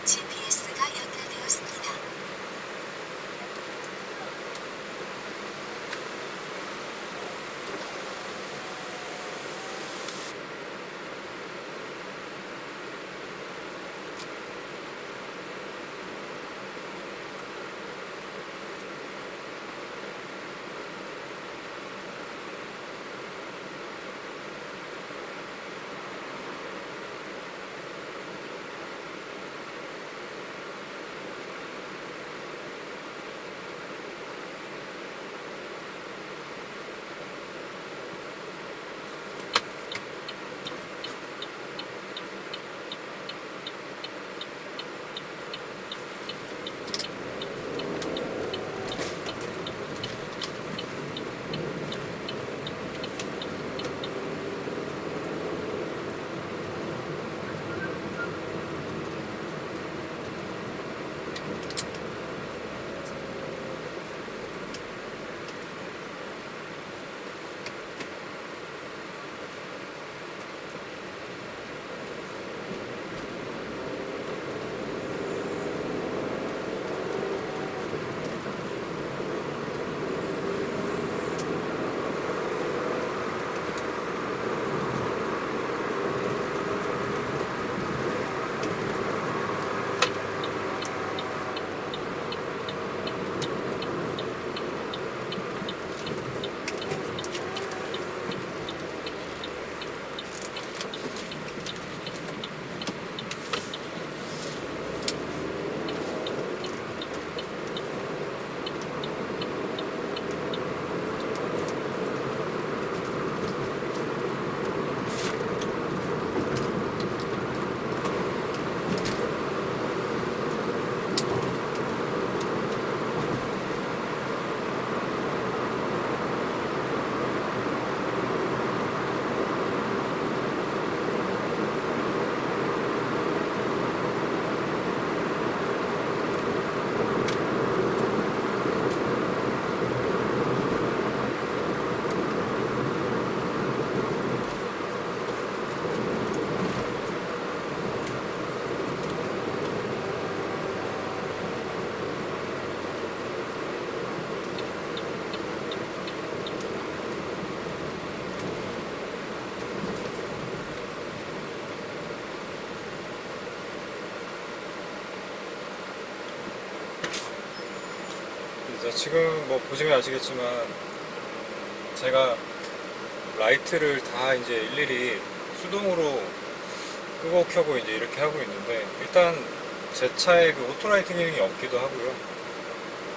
GPS가 연결되었습니다. 자, 지금 뭐 보시면 아시겠지만 제가 라이트를 다 이제 일일이 수동으로 끄고 켜고 이제 이렇게 하고 있는데, 일단 제 차에 그 오토라이트 기능이 없기도 하고요.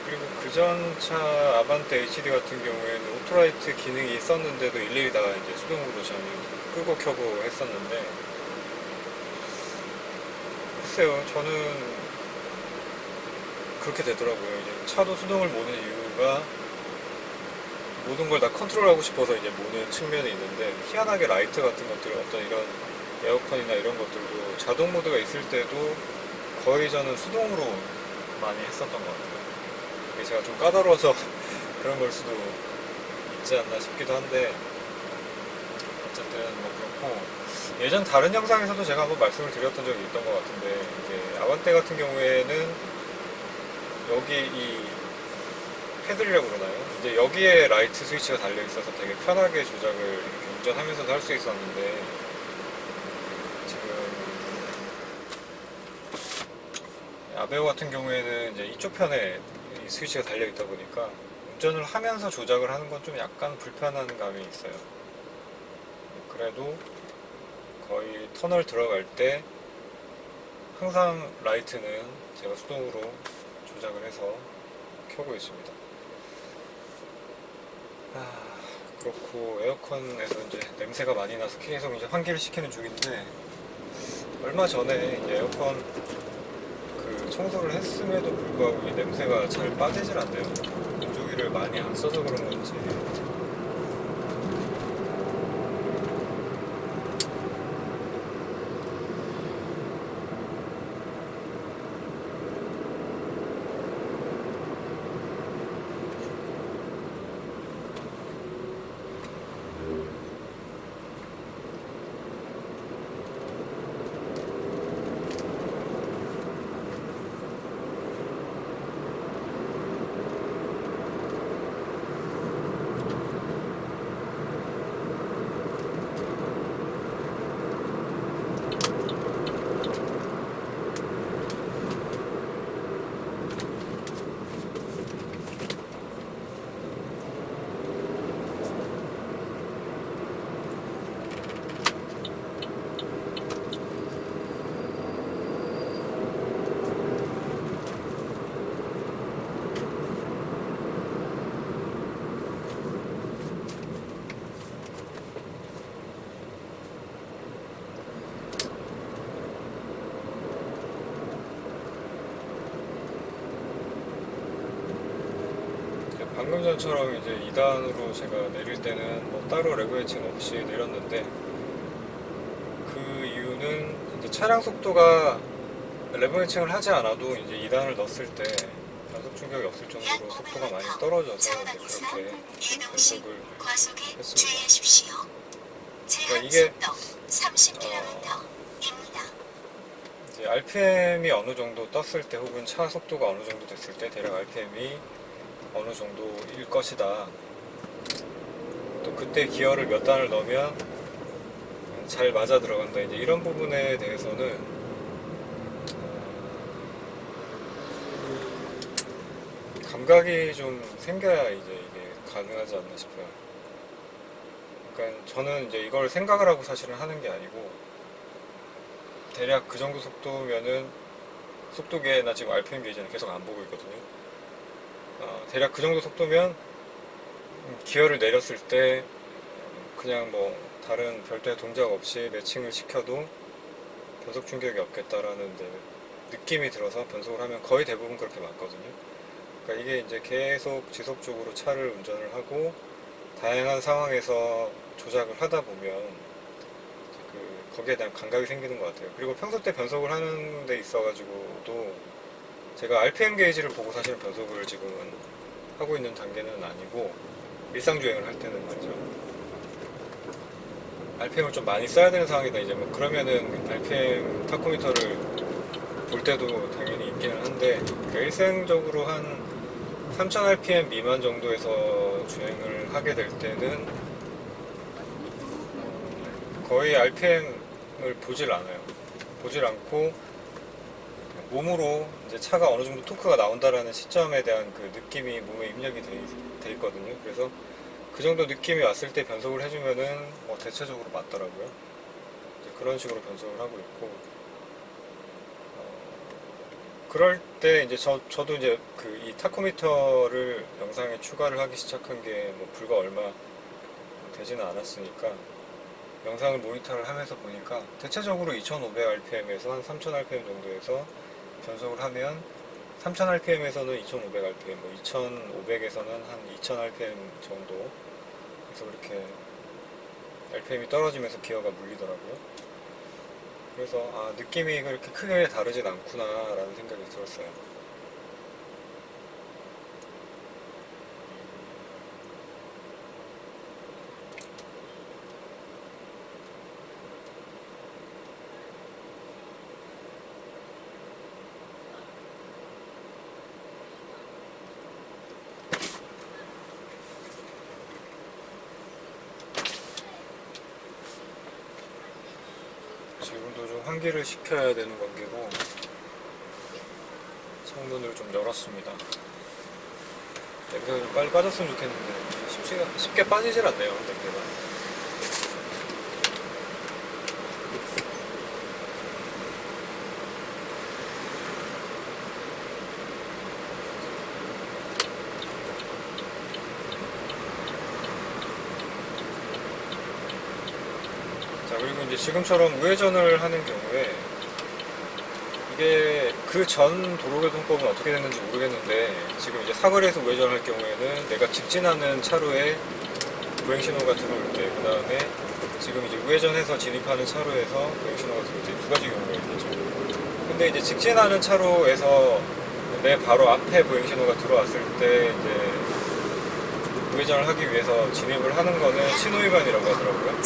그리고 그 전 차 아반떼 HD 같은 경우에는 오토라이트 기능이 있었는데도 일일이 다 이제 수동으로 저는 끄고 켜고 했었는데, 글쎄요, 저는 그렇게 되더라고요. 이제 차도 수동을 모는 이유가 모든 걸 다 컨트롤하고 싶어서 이제 모는 측면이 있는데, 희한하게 라이트 같은 것들, 어떤 이런 에어컨이나 이런 것들도 자동 모드가 있을 때도 거의 저는 수동으로 많이 했었던 것 같아요. 이게 제가 좀 까다로워서 그런 걸 수도 있지 않나 싶기도 한데, 어쨌든 뭐 그렇고, 예전 다른 영상에서도 제가 한번 말씀을 드렸던 적이 있던 것 같은데, 이제 아반떼 같은 경우에는 여기 이 패들이라고 그러나요? 이제 여기에 라이트 스위치가 달려 있어서 되게 편하게 조작을 이렇게 운전하면서도 할 수 있었는데, 지금 아베오 같은 경우에는 이제 이쪽 편에 이 스위치가 달려 있다 보니까 운전을 하면서 조작을 하는 건 좀 약간 불편한 감이 있어요. 그래도 거의 터널 들어갈 때 항상 라이트는 제가 수동으로 조작을 해서 켜고 있습니다. 그렇고 에어컨에서 이제 냄새가 많이 나서 계속 이제 환기를 시키는 중인데, 얼마 전에 이제 에어컨 그 청소를 했음에도 불구하고 이 냄새가 잘 빠지질 않네요. 건조기를 많이 안 써서 그런 건지. 방금 전처럼 이제 2단으로 제가 내릴 때는 뭐 따로 레그 해칭 없이 내렸는데, 그 이유는 이제 차량 속도가 레그 해칭을 하지 않아도 이제 2단을 넣었을 때 변속 충격이 없을 정도로 속도가 많이 떨어져서 이제 그렇게 변속을 했습니다. 그러니까 이게 이제 RPM이 어느 정도 떴을 때 혹은 차 속도가 어느 정도 됐을 때 대략 RPM이 어느 정도일 것이다. 또 그때 기어를 몇 단을 넣으면 잘 맞아 들어간다. 이제 이런 부분에 대해서는 감각이 좀 생겨야 이제 이게 가능하지 않나 싶어요. 그러니까 저는 이제 이걸 생각을 하고 사실은 하는 게 아니고, 대략 그 정도 속도면은 속도계나 지금 RPM 게이지는 계속 안 보고 있거든요. 대략 그 정도 속도면 기어를 내렸을 때 그냥 뭐 다른 별도의 동작 없이 매칭을 시켜도 변속 충격이 없겠다라는 이제 느낌이 들어서 변속을 하면 거의 대부분 그렇게 맞거든요. 그러니까 이게 이제 계속 지속적으로 차를 운전을 하고 다양한 상황에서 조작을 하다 보면 거기에 대한 감각이 생기는 것 같아요. 그리고 평소 때 변속을 하는 데 있어가지고도 제가 RPM 게이지를 보고 사실은 변속을 지금은 하고 있는 단계는 아니고, 일상주행을 할 때는 말이죠. RPM을 좀 많이 써야 되는 상황이다 이제 뭐 그러면은 RPM 타코미터를 볼 때도 당연히 있기는 한데, 그러니까 일상적으로 한 3000 RPM 미만 정도에서 주행을 하게 될 때는 거의 RPM을 보질 않아요. 보질 않고 몸으로 이제 차가 어느 정도 토크가 나온다라는 시점에 대한 그 느낌이 몸에 입력이 돼 있거든요. 그래서 그 정도 느낌이 왔을 때 변속을 해주면은 뭐 대체적으로 맞더라고요. 이제 그런 식으로 변속을 하고 있고, 그럴 때 이제 저도 이제 그 이 타코미터를 영상에 추가를 하기 시작한 게 뭐 불과 얼마 되지는 않았으니까 영상을 모니터를 하면서 보니까 대체적으로 2500rpm에서 한 3000rpm 정도에서 변속을 하면 3000rpm에서는 2500rpm, 뭐 2500에서는 한 2000rpm 정도 그래서 그렇게 rpm이 떨어지면서 기어가 물리더라고요. 그래서 느낌이 그렇게 크게 다르진 않구나 라는 생각이 들었어요. 지금도 좀 환기를 시켜야 되는 관계고 창문을 좀 열었습니다. 냄새가 좀 빨리 빠졌으면 좋겠는데 쉽게 빠지질 않네요, 냄새가. 자, 그리고 이제 지금처럼 우회전을 하는 경우에 이게 그 전 도로교통법은 어떻게 됐는지 모르겠는데 지금 이제 사거리에서 우회전할 경우에는 내가 직진하는 차로에 보행신호가 들어올 때, 그 다음에 지금 이제 우회전해서 진입하는 차로에서 보행신호가 들어올 때 두 가지 경우가 있겠죠. 근데 이제 직진하는 차로에서 내 바로 앞에 보행신호가 들어왔을 때 이제 우회전을 하기 위해서 진입을 하는 거는 신호위반이라고 하더라고요.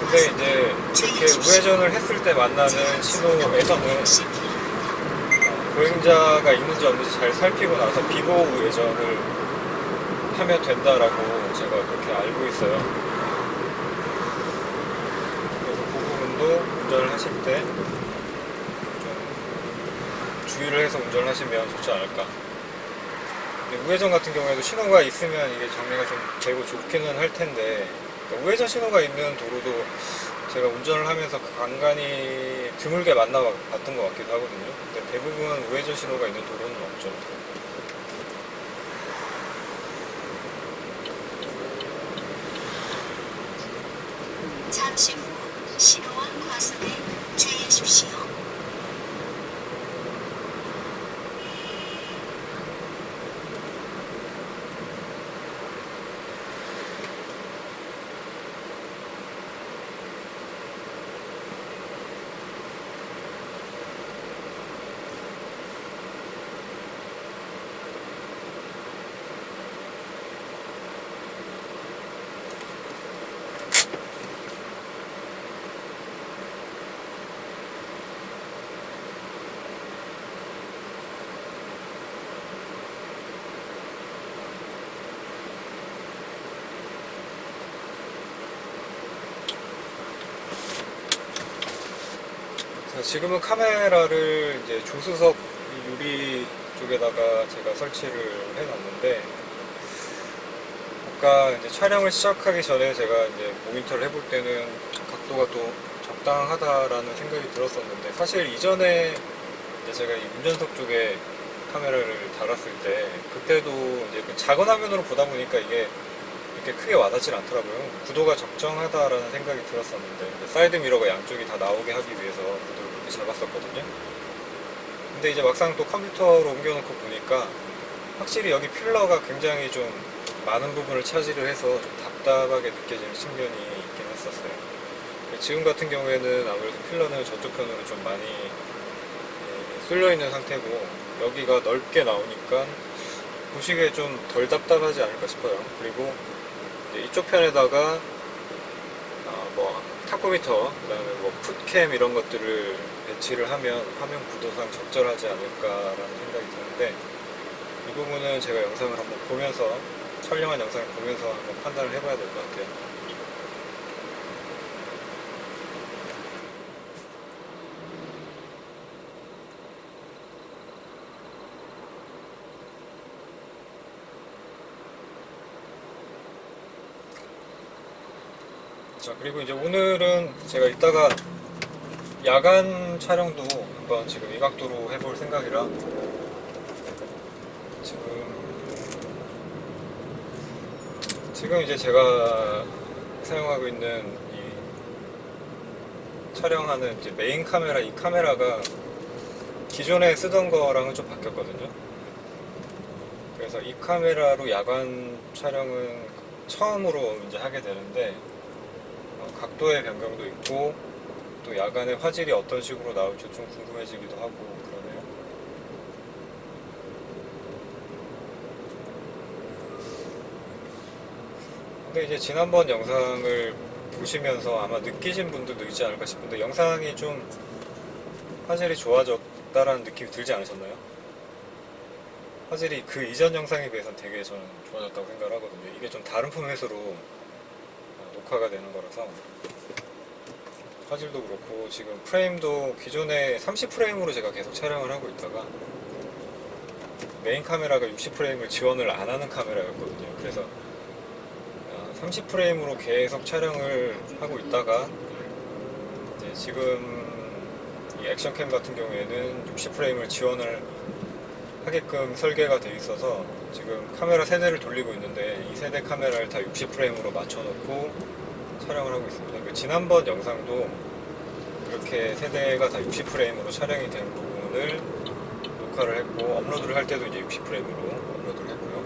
근데 이제 이렇게 우회전을 했을 때 만나는 신호에서는 보행자가 있는지 없는지 잘 살피고 나서 비보호 우회전을 하면 된다라고 제가 그렇게 알고 있어요. 그래서 그 부분도 운전을 하실 때 좀 주의를 해서 운전을 하시면 좋지 않을까. 근데 우회전 같은 경우에도 신호가 있으면 이게 정리가 좀 되고 좋기는 할 텐데, 그러니까 우회전 신호가 있는 도로도 제가 운전을 하면서 간간히 드물게 만나봤던 것 같기도 하거든요. 근데 대부분 우회전 신호가 있는 도로는 없죠. 잠시 후 신호와 과속에 주의하십시오. 지금은 카메라를 이제 조수석 유리 쪽에다가 제가 설치를 해놨는데, 아까 이제 촬영을 시작하기 전에 제가 이제 모니터를 해볼 때는 각도가 또 적당하다라는 생각이 들었었는데, 사실 이전에 이제 제가 이 운전석 쪽에 카메라를 달았을 때 그때도 이제 그 작은 화면으로 보다 보니까 이게 이렇게 크게 와닿질 않더라고요. 구도가 적정하다라는 생각이 들었었는데, 사이드 미러가 양쪽이 다 나오게 하기 위해서 구도를 그렇게 잡았었거든요. 근데 이제 막상 또 컴퓨터로 옮겨놓고 보니까 확실히 여기 필러가 굉장히 좀 많은 부분을 차지를 해서 좀 답답하게 느껴지는 측면이 있긴 했었어요. 지금 같은 경우에는 아무래도 필러는 저쪽 편으로 좀 많이 쏠려 있는 상태고, 여기가 넓게 나오니까 보시기에 좀 덜 답답하지 않을까 싶어요. 그리고 이쪽 편에다가 뭐 타코미터, 그 다음에 뭐 풋캠 이런 것들을 배치를 하면 화면 구도상 적절하지 않을까라는 생각이 드는데, 이 부분은 제가 영상을 한번 보면서, 촬영한 영상을 보면서 한번 판단을 해봐야 될 것 같아요. 자, 그리고 이제 오늘은 제가 이따가 야간 촬영도 한번 지금 이 각도로 해볼 생각이라, 지금 이제 제가 사용하고 있는 이 촬영하는 이제 메인 카메라, 이 카메라가 기존에 쓰던 거랑은 좀 바뀌었거든요. 그래서 이 카메라로 야간 촬영은 처음으로 이제 하게 되는데, 각도의 변경도 있고 또 야간의 화질이 어떤 식으로 나올지 좀 궁금해지기도 하고 그러네요. 근데 이제 지난번 영상을 보시면서 아마 느끼신 분들도 있지 않을까 싶은데, 영상이 좀 화질이 좋아졌다라는 느낌이 들지 않으셨나요? 화질이 그 이전 영상에 비해서 되게 저는 좋아졌다고 생각을 하거든요. 이게 좀 다른 포맷으로 녹화가 되는 거라서 화질도 그렇고, 지금 프레임도 기존에 30프레임으로 제가 계속 촬영을 하고 있다가 메인 카메라가 60프레임을 지원을 안 하는 카메라였거든요. 그래서 30프레임으로 계속 촬영을 하고 있다가 이제 지금 이 액션캠 같은 경우에는 60프레임을 지원을 하게끔 설계가 되어 있어서 지금 카메라 세대를 돌리고 있는데, 이 세대 카메라를 다 60프레임으로 맞춰놓고 촬영을 하고 있습니다. 지난번 영상도 그렇게 세 대가 다 60프레임으로 촬영이 된 부분을 녹화를 했고, 업로드를 할 때도 이제 60프레임으로 업로드를 했고요.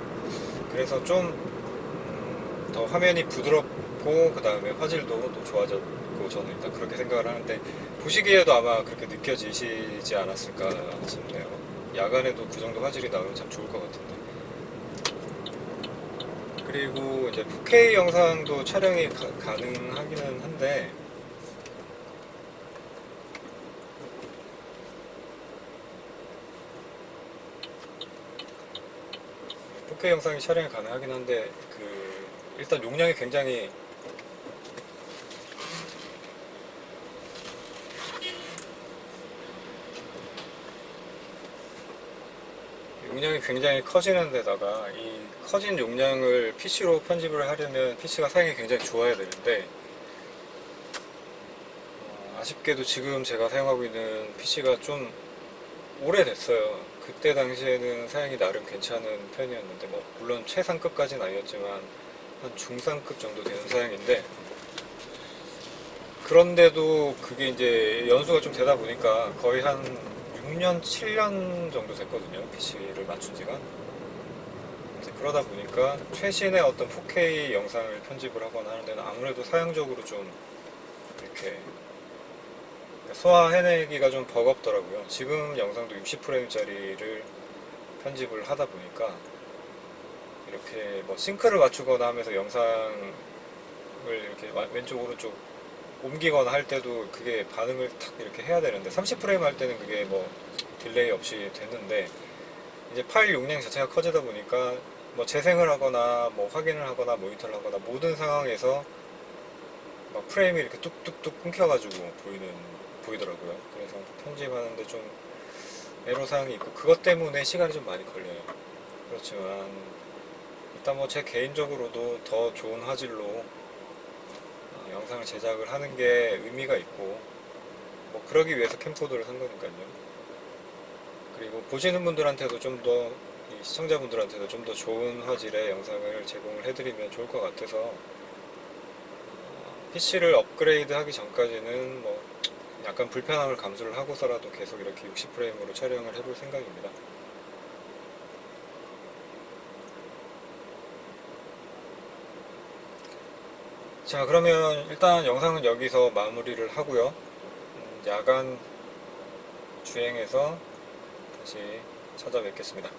그래서 좀 더 화면이 부드럽고 그 다음에 화질도 또 좋아졌고, 저는 일단 그렇게 생각을 하는데, 보시기에도 아마 그렇게 느껴지시지 않았을까 싶네요. 야간에도 그 정도 화질이 나오면 참 좋을 것 같은데. 그리고 이제 4K 영상도 촬영이 가능하기는 한데, K 영상이 촬영이 가능하긴 한데, 일단 용량이 굉장히 커지는 데다가, 이 커진 용량을 PC로 편집을 하려면 PC가 사양이 굉장히 좋아야 되는데, 아쉽게도 지금 제가 사용하고 있는 PC가 좀 오래됐어요. 그때 당시에는 사양이 나름 괜찮은 편이었는데, 뭐 물론 최상급까지는 아니었지만 한 중상급 정도 되는 사양인데, 그런데도 그게 이제 연수가 좀 되다 보니까 거의 한 6년, 7년 정도 됐거든요. PC를 맞춘 지가. 이제 그러다 보니까 최신의 어떤 4K 영상을 편집을 하거나 하는 데는 아무래도 사양적으로 좀 이렇게 소화해내기가 좀 버겁더라고요. 지금 영상도 60프레임짜리를 편집을 하다 보니까 이렇게 뭐 싱크를 맞추거나 하면서 영상을 이렇게 왼쪽 오른쪽 옮기거나 할 때도 그게 반응을 탁 이렇게 해야 되는데, 30프레임 할 때는 그게 뭐 딜레이 없이 됐는데, 이제 파일 용량 자체가 커지다 보니까 뭐 재생을 하거나 뭐 확인을 하거나 모니터를 하거나 모든 상황에서 막 프레임이 이렇게 뚝뚝뚝 끊겨가지고 보이더라고요. 그래서 편집하는데 좀 애로사항이 있고, 그것 때문에 시간이 좀 많이 걸려요. 그렇지만 일단 뭐 제 개인적으로도 더 좋은 화질로 영상을 제작을 하는 게 의미가 있고, 뭐 그러기 위해서 캠코더를 산 거니까요. 그리고 보시는 분들한테도 좀 더, 시청자분들한테도 좀 더 좋은 화질의 영상을 제공을 해드리면 좋을 것 같아서, PC를 업그레이드 하기 전까지는 뭐 약간 불편함을 감수를 하고서라도 계속 이렇게 60프레임으로 촬영을 해볼 생각입니다. 자, 그러면 일단 영상은 여기서 마무리를 하고요. 야간 주행해서 다시 찾아뵙겠습니다.